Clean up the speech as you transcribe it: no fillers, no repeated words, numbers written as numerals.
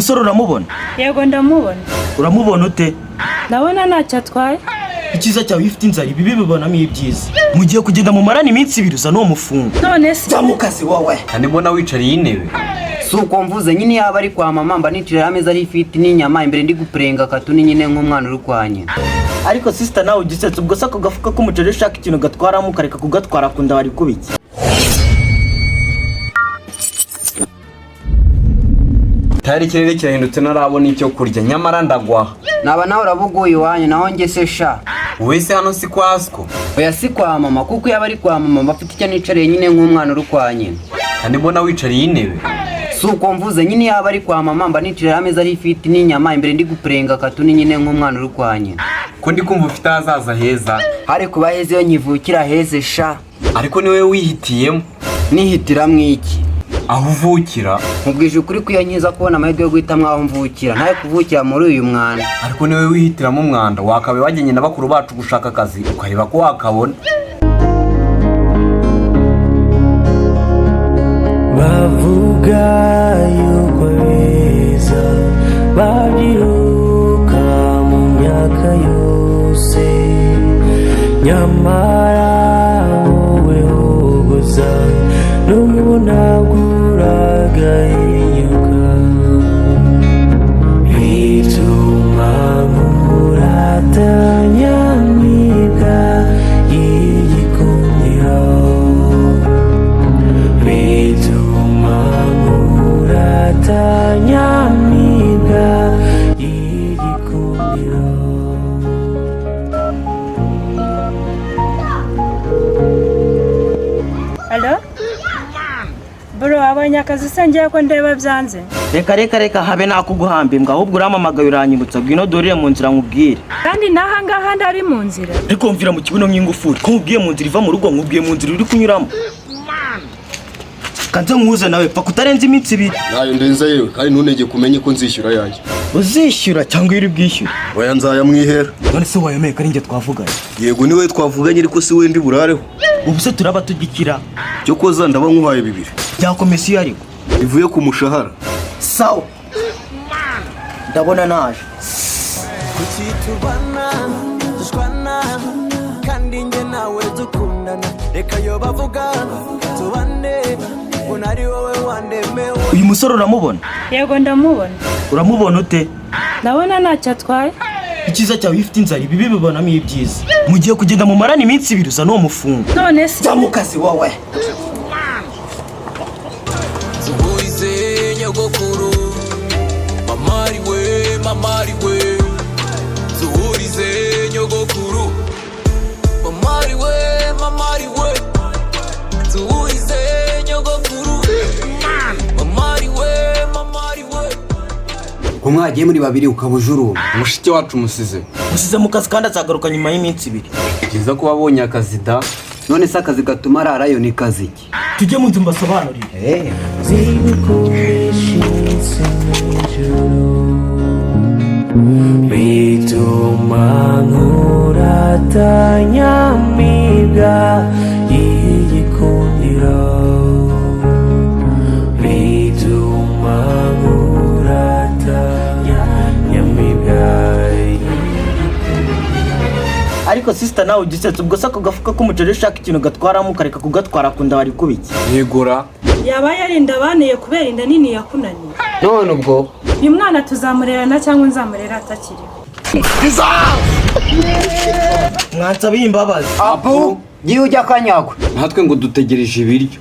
musore uramubona? Yego ndamubona. Uramubona ute? Ndabona ntacyo atwaye. Ikiza cyawe ifite inzara ibi bibonamo ibyiza. Mugiye kugenda mu marani iminsi 2 uza no mufunga. None se Zamukase wowe. Kandi mbona wicariye intebe. Suko mvuze nyine yaba ari kwa mama mba nicira ameza ari ifite n'inyama imbere ndi gupurenga katuni nyine nk'umwana uri kwa nyina. Ariko sister nawe ugisetse ubwo sako gafuka k'umuceri ushaka ikintu gatwaramo ukareka kugatwara kunda bari kubiki. Tari kirere kirahindutse narabona icyo kurya nyamara ndagwa. Naba nawe urabuguye wanyu naho ngese sha. Wese hano si kwasko. Oya si kwa mama kuko yaba ari kwa mama bafite icyo nicariye nyine nk'umwana uri kwa nyina. Kandi mbona wicariye intebe. Suko mvuze nyine yaba ari kwa mama mba nicira ameza ari ifite n'inyama imbere ndi gupurenga katuni nyine nk'umwana uri kwa nyina. Ko ndi kumva ufite ahazaza heza. Hari kuba heze yo nyivukira heze sha. Ariko niwe wihitiyemo. Nihitira mwiki. Aho uvukira. Mubwije ukuri ko yanyiza kubona amahirwe yo guhita mwaho mvukira ntaye kuvukira muri uyu mwana. Ariko niwe wihitiramo umwanda wakabe wagenye na bakuru bacu gushaka akazi ukareba ko wakabona. Bavuga yuko beza babyiruka mu myaka yose nyamara wowe hogoza n'umunaguraga inyuka bituma nkuratanya mwiga y'igikundiro bituma nkuratanya mwiga y'igikundiro. Allo? Bro abonye akazi sangiye ko ndeba byanze. Reka habe nakuguhambe mbwa ahubwo uramamagaye uranyibutsa bwino dorire mu nzira nkubwire. Kandi naha ngaha ndari mu nzira. Ariko mvira mu kibuno nk'ingufuri ko nkubwiye mu nzira iva mu rugo nkubwiye mu nzira uri kunyuramo. Kanze nkuze nawe pa kutarenza iminsi 2. Nayo ndenza yewe kandi ntunege kumenye ko nzishyura yanjye. Uzishyura cyangwa iri bwishyura? Oya nzaya mwihera. None se wayemeye ko nje twavuganye. Yego niwe twavuganye ariko si we ndi burareho. Ubu se turaba tugikira. Cyo koza ndaba nkuhaye 2. Bya komisiyo ariko. Ivuye ku mushahara. Sawa. Ndabona naje. Kutitubana dushwana kandi nge nawe dukundana reka yo bavuga tubane unari wowe wandemewe. Uyu musore uramubona? Yego ndamubona. Uramubona ute? Ndabona ntacyo atwaye. Ikiza cyawe ifite inzara ibi bibonamo ibyiza. Mugiye kugenda mu marani iminsi 2 uza no mufunga. None se Zamukase wowe. Zuhurize nyogokuru mamari we zuhurize nyogokuru mamari we zuhurize nyogokuru mamari we Kumwagiye muri babiri ukabujuru. Mushiki wacu musize. Musize mu kazi kandi azagaruka nyuma y'iminsi 2. Kiza ko wabonye akazi da. None se akazi gatuma ararayo ni kazi ki? Tujye mu nzu mbasobanurire. bituma nkuratanya mwiga y'igikundiro bituma nkuratanya nyamiga. Ariko sister nawe ugisetse ubwo sako gafuka k'umuceri ushaka ikintu gatwaramo ukareka kugatwara kunda bari kubiki. Yegura. yaba yarinda abaniye kubera inda nini yakunaniye. None ubwo Uyu mwana tuzamurerana cyangwa nzamurera atakiriho. Mwansabiye imbabazi. apu giye ujya kanyagwa Natwe ngo dutegereje ibiryo.